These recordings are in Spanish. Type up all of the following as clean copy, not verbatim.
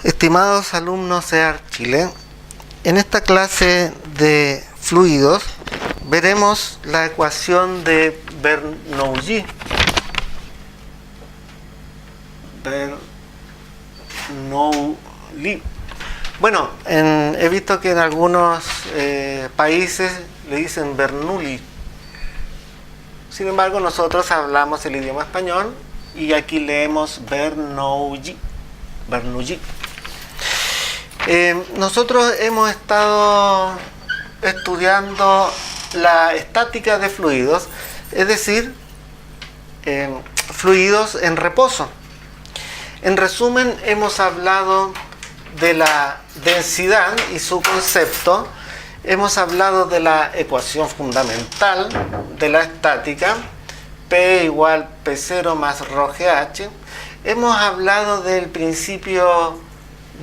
Estimados alumnos de Archile, en esta clase de fluidos veremos la ecuación de Bernoulli. Bueno, he visto que en algunos países le dicen Bernoulli. Sin embargo, nosotros hablamos el idioma español y aquí leemos Bernoulli. Nosotros hemos estado estudiando la estática de fluidos, es decir, fluidos en reposo. En resumen, hemos hablado de la densidad y su concepto, hemos hablado de la ecuación fundamental de la estática, P igual P0 más ρGH, hemos hablado del principio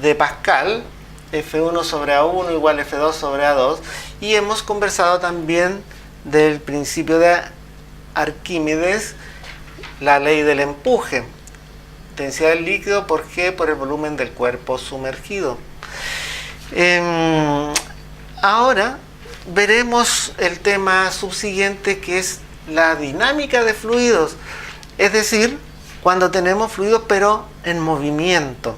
de Pascal, F1 sobre A1 igual F2 sobre A2, y hemos conversado también del principio de Arquímedes, la ley del empuje, densidad del líquido por G por el volumen del cuerpo sumergido. Ahora veremos el tema subsiguiente, que es la dinámica de fluidos, es decir, cuando tenemos fluidos pero en movimiento.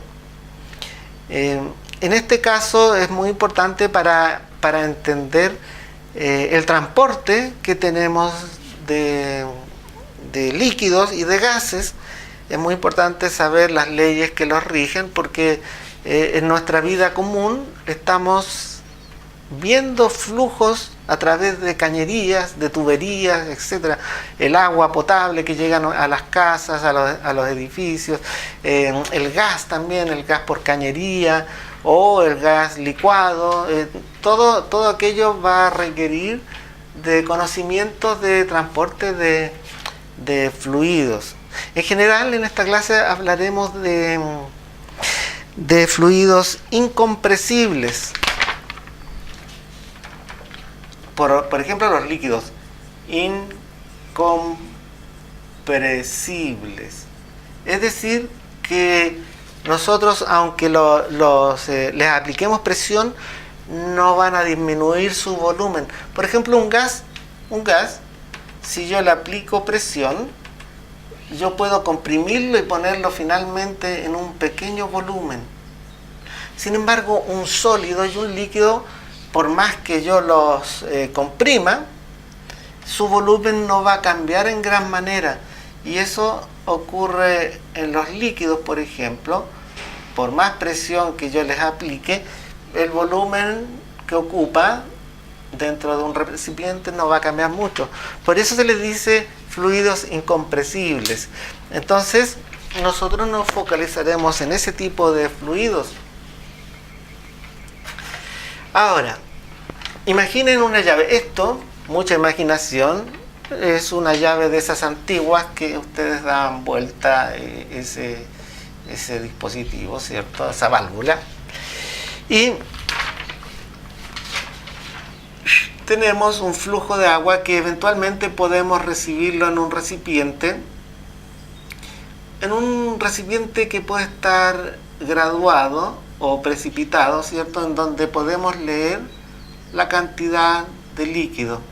En este caso es muy importante para entender el transporte que tenemos de líquidos y de gases. Es muy importante saber las leyes que los rigen, porque en nuestra vida común estamos viendo flujos a través de cañerías, de tuberías, etc. El agua potable que llega a las casas, a los edificios, el gas también, el gas por cañería o el gas licuado, todo aquello va a requerir de conocimientos de transporte de fluidos. En general, en esta clase hablaremos de fluidos incompresibles. Por ejemplo, los líquidos incompresibles. Es decir, que nosotros, aunque les apliquemos presión, no van a disminuir su volumen. Por ejemplo, un gas, si yo le aplico presión, yo puedo comprimirlo y ponerlo finalmente en un pequeño volumen. Sin embargo, un sólido y un líquido, por más que yo los comprima, su volumen no va a cambiar en gran manera. Y eso ocurre en los líquidos, por ejemplo. Por más presión que yo les aplique, el volumen que ocupa dentro de un recipiente no va a cambiar mucho. Por eso se les dice fluidos incompresibles. Entonces, nosotros nos focalizaremos en ese tipo de fluidos. Ahora, imaginen una llave. Esto, mucha imaginación, es una llave de esas antiguas que ustedes dan vuelta ese dispositivo, ¿cierto? Esa válvula. Y tenemos un flujo de agua que eventualmente podemos recibirlo en un recipiente que puede estar graduado o precipitado, ¿cierto? En donde podemos leer la cantidad de líquido.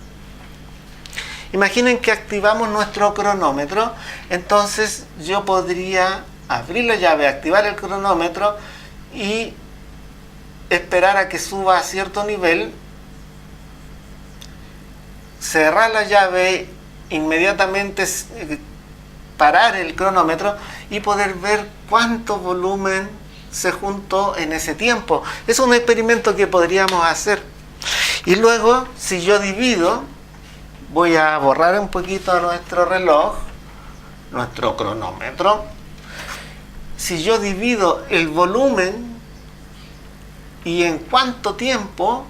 Imaginen que activamos nuestro cronómetro, entonces yo podría abrir la llave, activar el cronómetro y esperar a que suba a cierto nivel, cerrar la llave, inmediatamente parar el cronómetro y poder ver cuánto volumen se juntó en ese tiempo. Es un experimento que podríamos hacer. Y luego, si yo divido, voy a borrar un poquito nuestro reloj, nuestro cronómetro. Si yo divido el volumen y en cuánto tiempo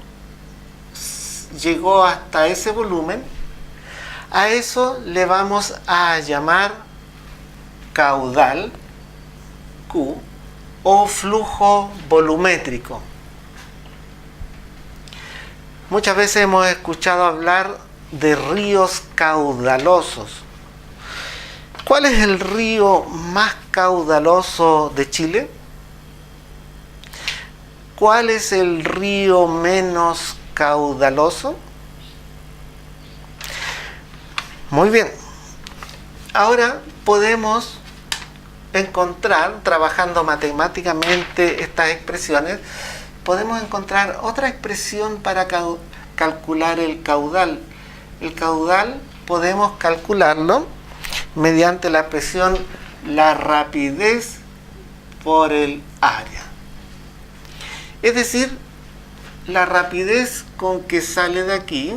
llegó hasta ese volumen, a eso le vamos a llamar caudal, Q, o flujo volumétrico. Muchas veces hemos escuchado hablar de ríos caudalosos. ¿Cuál es el río más caudaloso de Chile? ¿cuál es el río menos caudaloso? Muy bien. Ahora podemos encontrar, trabajando matemáticamente estas expresiones, podemos encontrar otra expresión para calcular el caudal. El caudal podemos calcularlo mediante la expresión la rapidez por el área. Es decir, la rapidez con que sale de aquí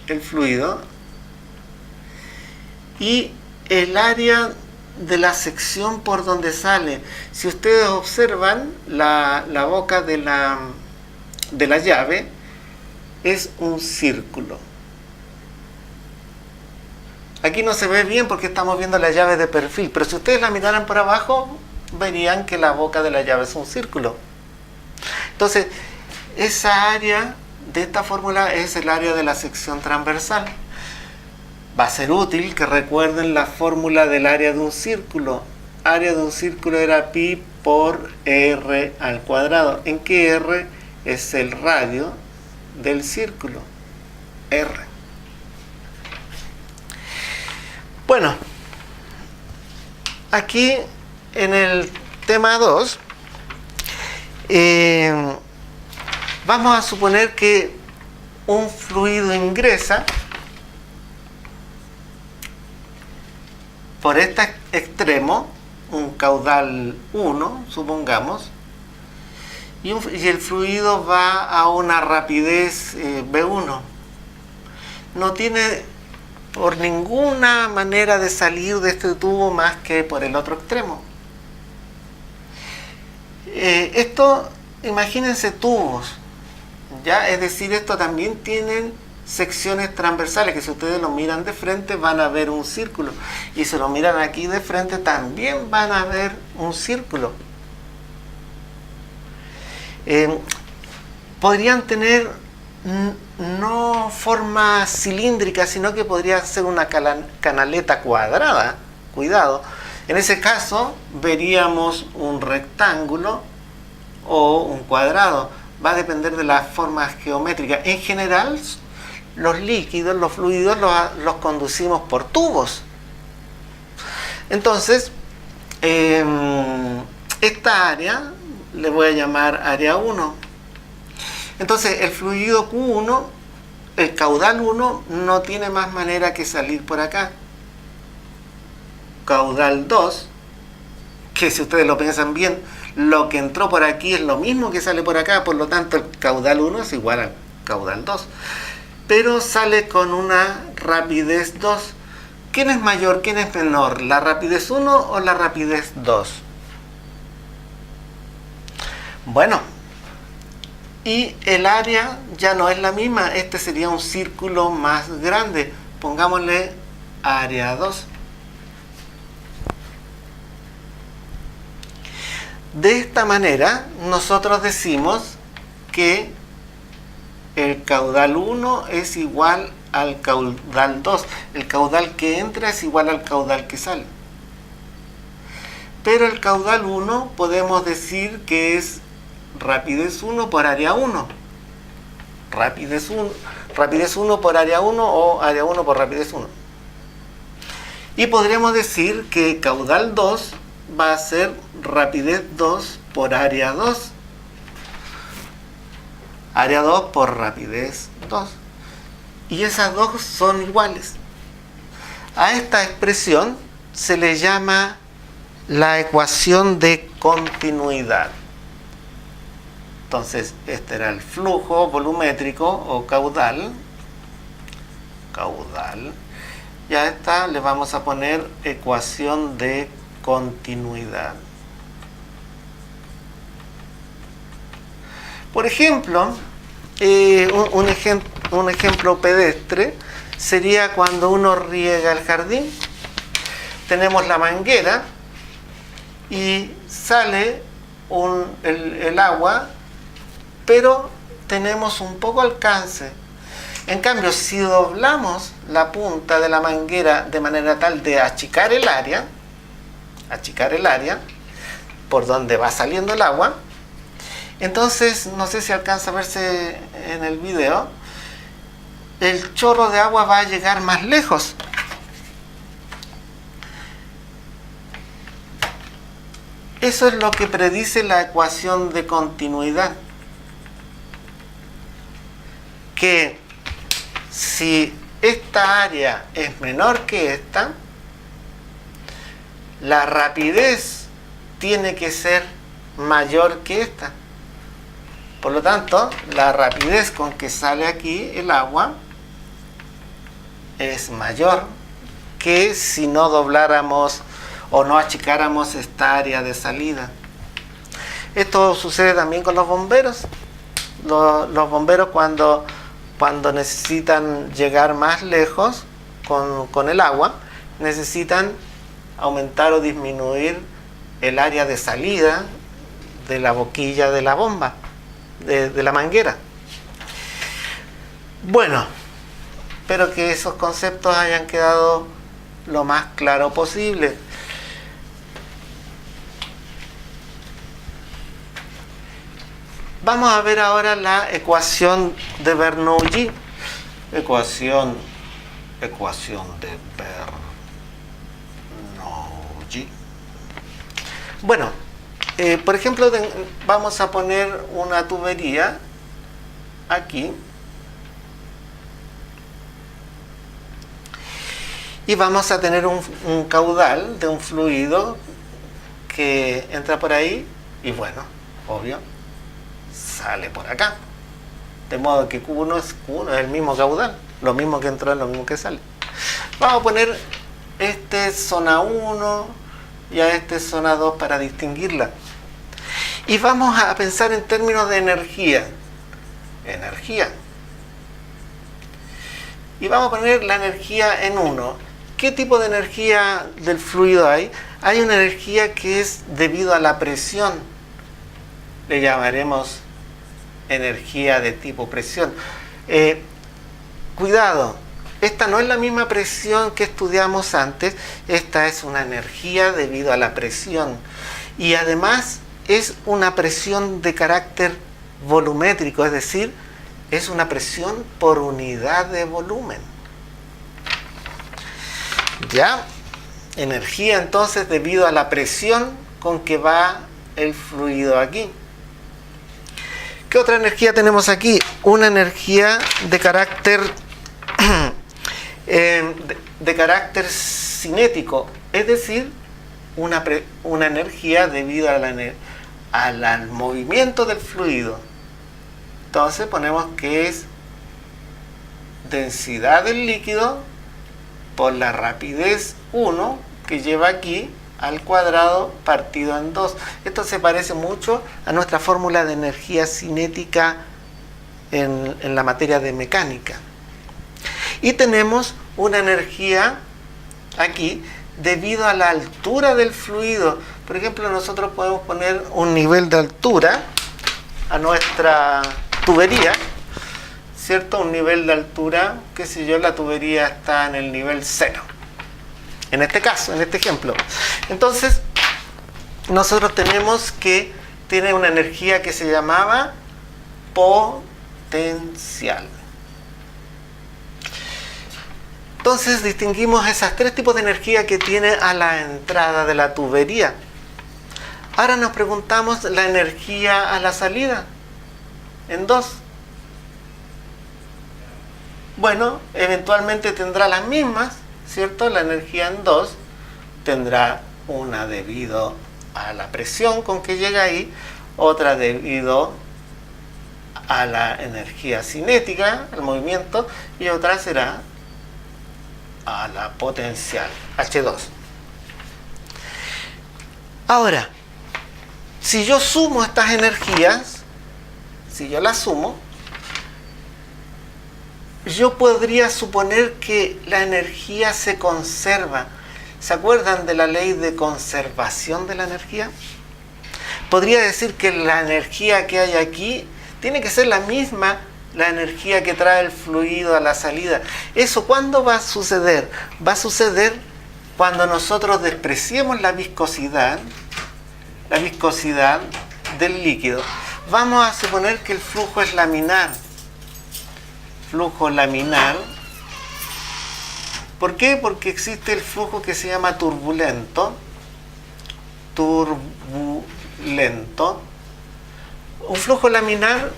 el fluido y el área de la sección por donde sale. Si ustedes observan, la boca de la llave es un círculo. Aquí no se ve bien porque estamos viendo la llave de perfil, pero si ustedes la miraran por abajo, verían que la boca de la llave es un círculo. Entonces, esa área de esta fórmula es el área de la sección transversal. Va a ser útil que recuerden la fórmula del área de un círculo. Área de un círculo era pi por r al cuadrado, en que r es el radio del círculo, r. Bueno, aquí en el tema 2 vamos a suponer que un fluido ingresa por este extremo, un caudal 1, supongamos, y el fluido va a una rapidez V1. No tiene por ninguna manera de salir de este tubo más que por el otro extremo. Esto, imagínense tubos, ¿ya? Es decir, esto también tienen secciones transversales, que si ustedes lo miran de frente van a ver un círculo, y si lo miran aquí de frente también van a ver un círculo. Podrían tener no forma cilíndrica, sino que podría ser una canaleta cuadrada. Cuidado, en ese caso veríamos un rectángulo o un cuadrado. Va a depender de las formas geométricas. En general, los líquidos, los fluidos los conducimos por tubos. Entonces, esta área le voy a llamar área 1. Entonces, el fluido Q1, el caudal 1, no tiene más manera que salir por acá. Caudal 2, que si ustedes lo piensan bien, lo que entró por aquí es lo mismo que sale por acá, por lo tanto el caudal 1 es igual al caudal 2. Pero sale con una rapidez 2. ¿Quién es mayor, quién es menor? ¿La rapidez 1 o la rapidez 2? Bueno, y el área ya no es la misma. Este sería un círculo más grande. Pongámosle área 2. De esta manera, nosotros decimos que el caudal 1 es igual al caudal 2. El caudal que entra es igual al caudal que sale. Pero el caudal 1 podemos decir que es rapidez 1 por área 1. Rapidez 1 por área 1 o área 1 por rapidez 1. Y podremos decir que caudal 2 va a ser rapidez 2 por área 2. Área 2 por rapidez 2. Y esas dos son iguales. A esta expresión se le llama la ecuación de continuidad. Entonces, este era el flujo volumétrico o caudal. Y a esta le vamos a poner ecuación de continuidad. Por ejemplo, un ejemplo pedestre sería cuando uno riega el jardín. Tenemos la manguera y sale el agua, pero tenemos un poco alcance. En cambio, si doblamos la punta de la manguera de manera tal de achicar el área por donde va saliendo el agua, Entonces, no sé si alcanza a verse en el video, el chorro de agua va a llegar más lejos. Eso es lo que predice la ecuación de continuidad. Que si esta área es menor que esta, la rapidez tiene que ser mayor que esta. Por lo tanto, la rapidez con que sale aquí el agua es mayor que si no dobláramos o no achicáramos esta área de salida. Esto sucede también con los bomberos. Los bomberos cuando necesitan llegar más lejos con el agua, necesitan aumentar o disminuir el área de salida de la boquilla de la bomba, de la manguera. Bueno, espero que esos conceptos hayan quedado lo más claro posible. Vamos a ver ahora la ecuación de Bernoulli. Ecuación de Bernoulli. Bueno, por ejemplo, vamos a poner una tubería aquí. Y vamos a tener un caudal de un fluido que entra por ahí y, bueno, obvio, sale por acá. De modo que Q1 es el mismo caudal. Lo mismo que entró es lo mismo que sale. Vamos a poner este zona 1 y a este zona 2 para distinguirla. Y vamos a pensar en términos de energía. Y vamos a poner la energía en 1. ¿Qué tipo de energía del fluido hay? Hay una energía que es debido a la presión. Le llamaremos energía de tipo presión. Cuidado, esta no es la misma presión que estudiamos antes. Esta es una energía debido a la presión. Y además es una presión de carácter volumétrico, es decir, es una presión por unidad de volumen. ¿Ya? Energía entonces debido a la presión con que va el fluido aquí. ¿Qué otra energía tenemos aquí? Una energía de carácter de carácter cinético, es decir, una energía debido al movimiento del fluido. Entonces ponemos que es densidad del líquido por la rapidez 1 que lleva aquí al cuadrado partido en 2. Esto se parece mucho a nuestra fórmula de energía cinética en la materia de mecánica. Y tenemos una energía aquí debido a la altura del fluido. Por ejemplo, nosotros podemos poner un nivel de altura a nuestra tubería, ¿cierto? Un nivel de altura, qué sé yo, la tubería está en el nivel 0. En este caso, en este ejemplo. Entonces, nosotros tenemos que tiene una energía que se llamaba potencial. Entonces, distinguimos esos tres tipos de energía que tiene a la entrada de la tubería. Ahora nos preguntamos la energía a la salida, en 2. Bueno, eventualmente tendrá las mismas, ¿cierto? La energía en 2 tendrá una debido a la presión con que llega ahí, otra debido a la energía cinética, al movimiento, y otra será a la potencial, H2. Ahora, si yo sumo estas energías, si yo las sumo, yo podría suponer que la energía se conserva. ¿Se acuerdan de la ley de conservación de la energía? Podría decir que la energía que hay aquí tiene que ser la misma, la energía que trae el fluido a la salida. ¿Eso cuándo va a suceder? Va a suceder cuando nosotros despreciemos la viscosidad del líquido. Vamos a suponer que el flujo es laminar. Flujo laminar. ¿Por qué? Porque existe el flujo que se llama turbulento. Turbulento. Un flujo laminar,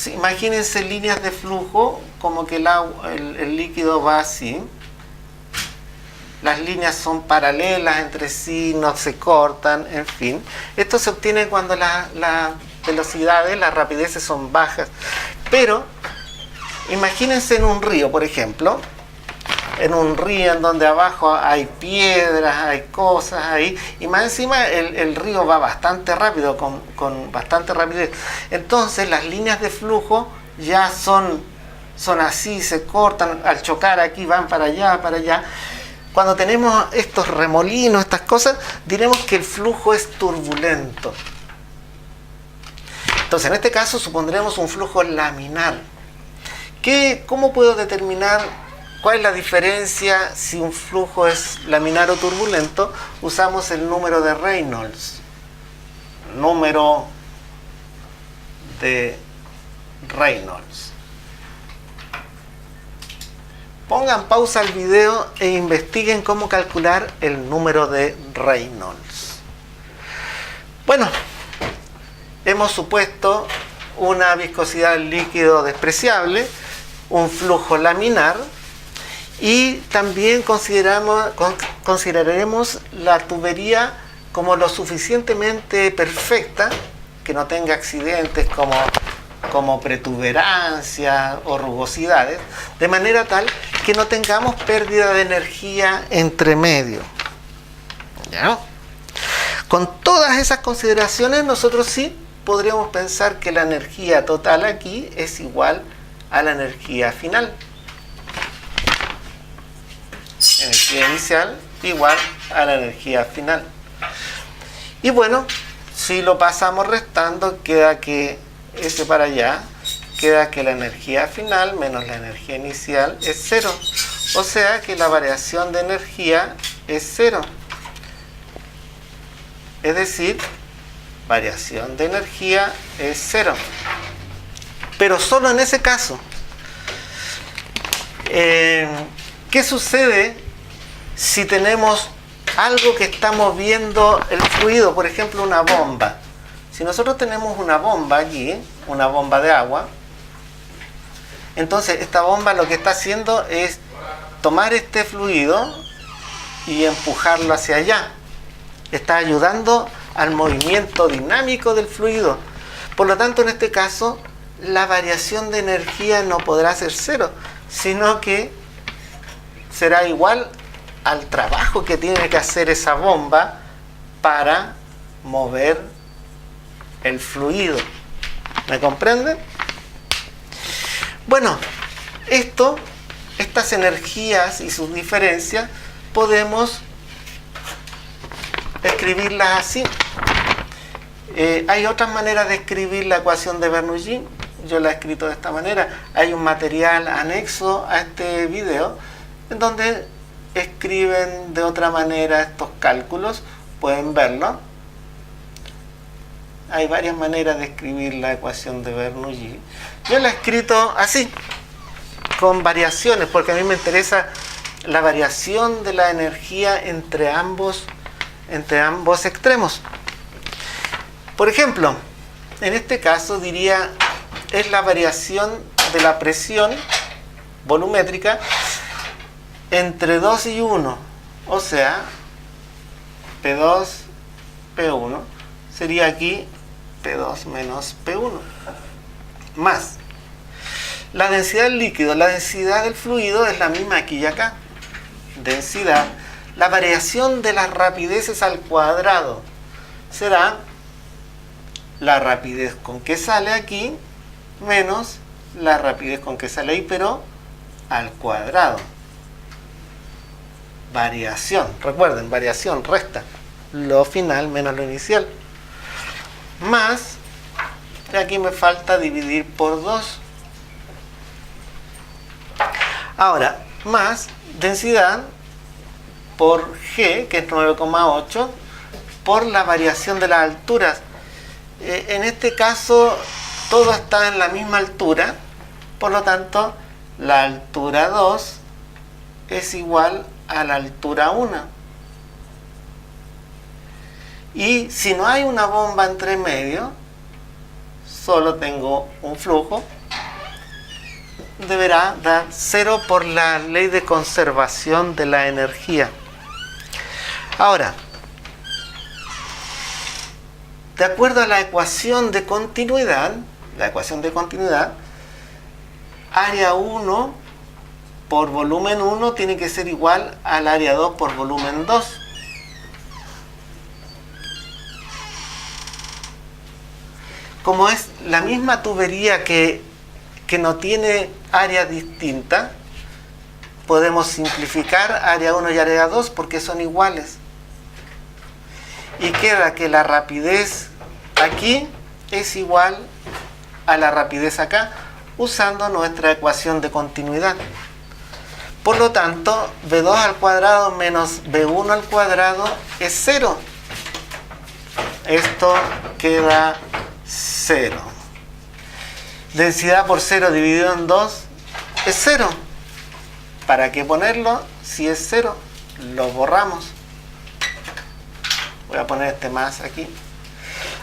imagínense líneas de flujo, como que el líquido va así. Las líneas son paralelas entre sí, no se cortan, en fin. Esto se obtiene cuando las velocidades, las rapideces son bajas. Pero imagínense en un río, por ejemplo, en un río en donde abajo hay piedras, hay cosas ahí, y más encima el río va bastante rápido, con bastante rapidez. Entonces las líneas de flujo ya son así, se cortan, al chocar aquí van para allá, para allá. Cuando tenemos estos remolinos, estas cosas, diremos que el flujo es turbulento. Entonces, en este caso supondremos un flujo laminar. ¿Cómo puedo determinar cuál es la diferencia si un flujo es laminar o turbulento? Usamos el número de Reynolds. Número de Reynolds. Pongan pausa al video e investiguen cómo calcular el número de Reynolds. Bueno, hemos supuesto una viscosidad del líquido despreciable, un flujo laminar, y también consideraremos la tubería como lo suficientemente perfecta, que no tenga accidentes como protuberancia o rugosidades, de manera tal que no tengamos pérdida de energía entre medio. ¿Ya? Con todas esas consideraciones, nosotros sí podríamos pensar que la energía total aquí es igual a la energía final. Energía inicial igual a la energía final. Y bueno, si lo pasamos restando, queda que ese para allá, queda que la energía final menos la energía inicial es 0. O sea que la variación de energía es 0. Es decir, variación de energía es 0. Pero solo en ese caso. ¿Qué sucede si tenemos algo que está moviendo el fluido? Por ejemplo, una bomba. Si nosotros tenemos una bomba aquí, una bomba de agua, entonces esta bomba lo que está haciendo es tomar este fluido y empujarlo hacia allá. Está ayudando al movimiento dinámico del fluido. Por lo tanto, en este caso, la variación de energía no podrá ser 0, sino que será igual al trabajo que tiene que hacer esa bomba para mover el fluido. ¿Me comprenden? Bueno, estas energías y sus diferencias podemos escribirlas así. Hay otras maneras de escribir la ecuación de Bernoulli. Yo la he escrito de esta manera. Hay un material anexo a este video en donde escriben de otra manera estos cálculos. Pueden verlo. Hay varias maneras de escribir la ecuación de Bernoulli. Yo la he escrito así, con variaciones, porque a mí me interesa la variación de la energía entre ambos extremos. Por ejemplo, en este caso diría, es la variación de la presión volumétrica entre 2 y 1, o sea, P2, P1, sería aquí P2 menos P1, más la densidad del líquido. La densidad del fluido es la misma aquí y acá. Densidad, la variación de las rapideces al cuadrado será la rapidez con que sale aquí menos la rapidez con que sale ahí, pero al cuadrado. Variación, recuerden, variación resta lo final menos lo inicial, más, aquí me falta dividir por 2. Ahora, más densidad por G, que es 9,8, por la variación de las alturas. En este caso todo está en la misma altura, por lo tanto la altura 2 es igual a la altura 1. Y si no hay una bomba entre medio, solo tengo un flujo, deberá dar 0 por la ley de conservación de la energía. Ahora, de acuerdo a la ecuación de continuidad, área 1 por volumen 1 tiene que ser igual al área 2 por volumen 2. Como es la misma tubería que no tiene áreas distintas, podemos simplificar área 1 y área 2 porque son iguales. Y queda que la rapidez aquí es igual a la rapidez acá, usando nuestra ecuación de continuidad. Por lo tanto, V2 al cuadrado menos V1 al cuadrado es 0. Esto queda 0. Densidad por 0 dividido en 2 es 0. ¿Para qué ponerlo? Si es 0, lo borramos. Voy a poner este más aquí.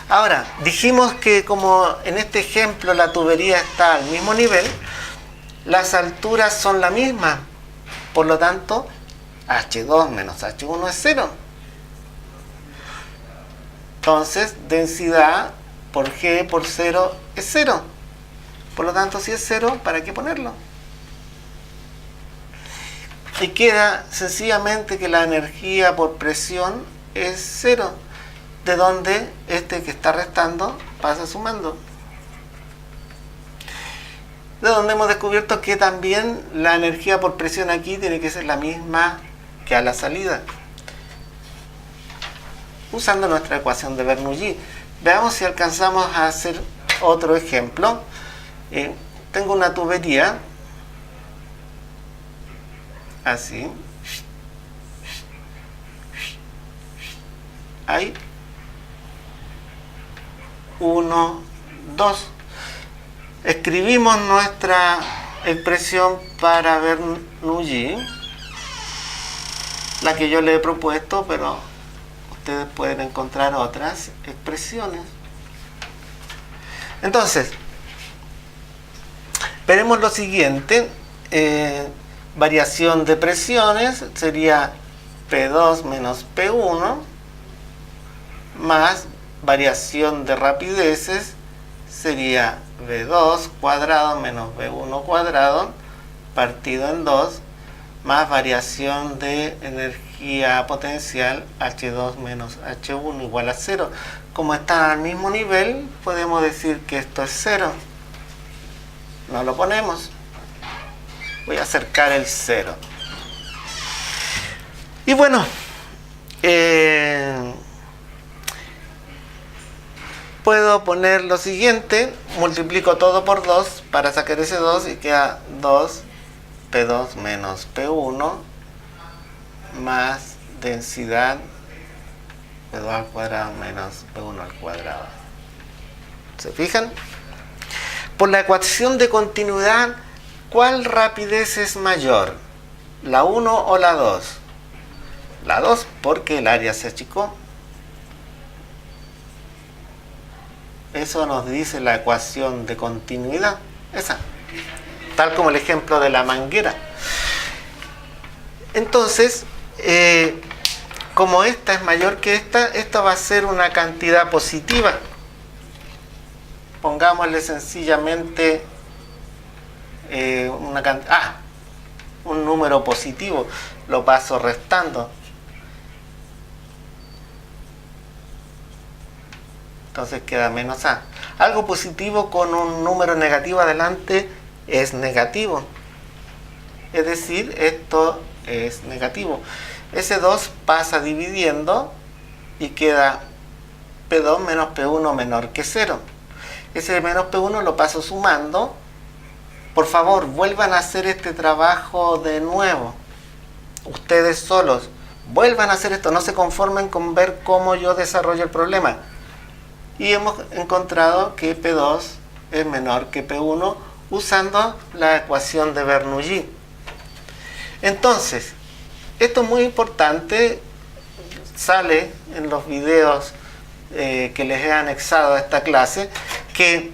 Ahora, dijimos que como en este ejemplo la tubería está al mismo nivel, las alturas son la misma. Por lo tanto, H2 menos H1 es 0. Entonces, densidad por G por 0 es 0. Por lo tanto, si es 0, ¿para qué ponerlo? Y queda sencillamente que la energía por presión es 0, de donde este que está restando pasa sumando. De donde hemos descubierto que también la energía por presión aquí tiene que ser la misma que a la salida, usando nuestra ecuación de Bernoulli. Veamos si alcanzamos a hacer otro ejemplo. Tengo una tubería así. Hay 1, 2. Escribimos nuestra expresión para Bernoulli, la que yo le he propuesto, pero ustedes pueden encontrar otras expresiones. Entonces, veremos lo siguiente. Variación de presiones sería P2 menos P1 más variación de rapideces sería V2 cuadrado menos V1 cuadrado partido en 2 más variación de energía potencial H2 menos H1 igual a 0. Como están al mismo nivel, podemos decir que esto es 0. No lo ponemos. Voy a acercar el 0. Y bueno, puedo poner lo siguiente. Multiplico todo por 2 para sacar ese 2 y queda 2 P2 menos P1 más densidad P2 al cuadrado menos P1 al cuadrado. ¿Se fijan? Por la ecuación de continuidad, ¿cuál rapidez es mayor? ¿La 1 o la 2? La 2, porque el área se achicó. Eso nos dice la ecuación de continuidad. Esa. Tal como el ejemplo de la manguera. Entonces, como esta es mayor que esta va a ser una cantidad positiva. Pongámosle sencillamente un número positivo. Lo paso restando. Entonces queda menos A. Algo positivo con un número negativo adelante es negativo. Es decir, esto es negativo. Ese 2 pasa dividiendo y queda P2 menos P1 menor que 0. Ese menos P1 lo paso sumando. Por favor, vuelvan a hacer este trabajo de nuevo. Ustedes solos. Vuelvan a hacer esto. No se conformen con ver cómo yo desarrollo el problema. y hemos encontrado que P2 es menor que P1 usando la ecuación de Bernoulli. Entonces, esto es muy importante, sale en los videos que les he anexado a esta clase, que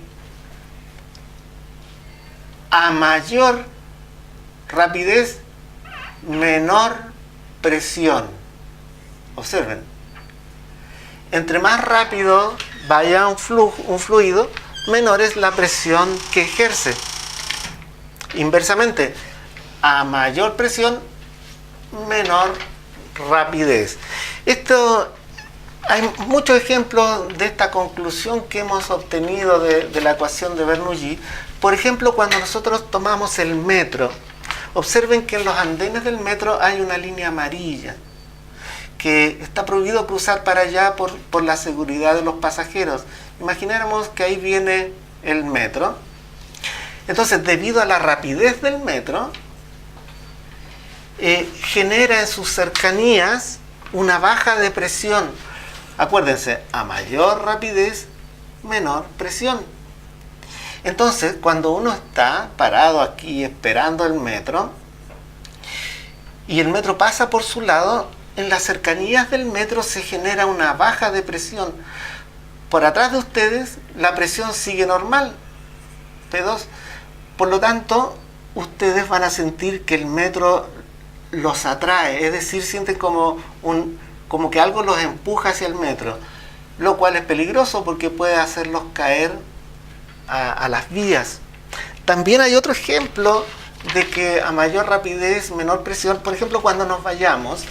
a mayor rapidez, menor presión. Observen, entre más rápido vaya un fluido, menor es la presión que ejerce. Inversamente, a mayor presión, menor rapidez. Hay muchos ejemplos de esta conclusión que hemos obtenido de la ecuación de Bernoulli. Por ejemplo, cuando nosotros tomamos el metro, observen que en los andenes del metro hay una línea amarilla, que está prohibido cruzar para allá por la seguridad de los pasajeros. Imagináramos que ahí viene el metro. Entonces, debido a la rapidez del metro, genera en sus cercanías una baja de presión. Acuérdense, a mayor rapidez, menor presión. Entonces, cuando uno está parado aquí esperando el metro, y el metro pasa por su lado, en las cercanías del metro se genera una baja de presión. Por atrás de ustedes, la presión sigue normal, P2. Por lo tanto, ustedes van a sentir que el metro los atrae, es decir, sienten como que algo los empuja hacia el metro, lo cual es peligroso porque puede hacerlos caer a las vías. También hay otro ejemplo de que a mayor rapidez, menor presión, por ejemplo, cuando nos bañamos,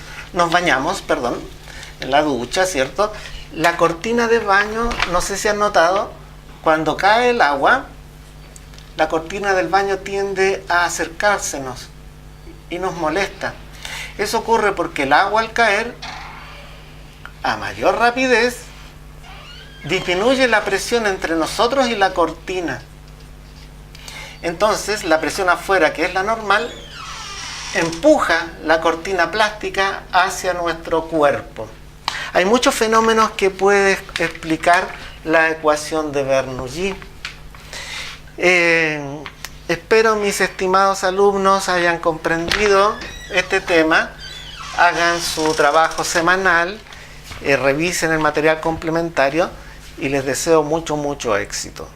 en la ducha, ¿cierto? La cortina de baño, no sé si han notado, cuando cae el agua, la cortina del baño tiende a acercársenos y nos molesta. Eso ocurre porque el agua al caer a mayor rapidez disminuye la presión entre nosotros y la cortina. Entonces la presión afuera, que es la normal, empuja la cortina plástica hacia nuestro cuerpo. Hay muchos fenómenos que puede explicar la ecuación de Bernoulli. Espero mis estimados alumnos hayan comprendido este tema, hagan su trabajo semanal, revisen el material complementario y les deseo mucho éxito.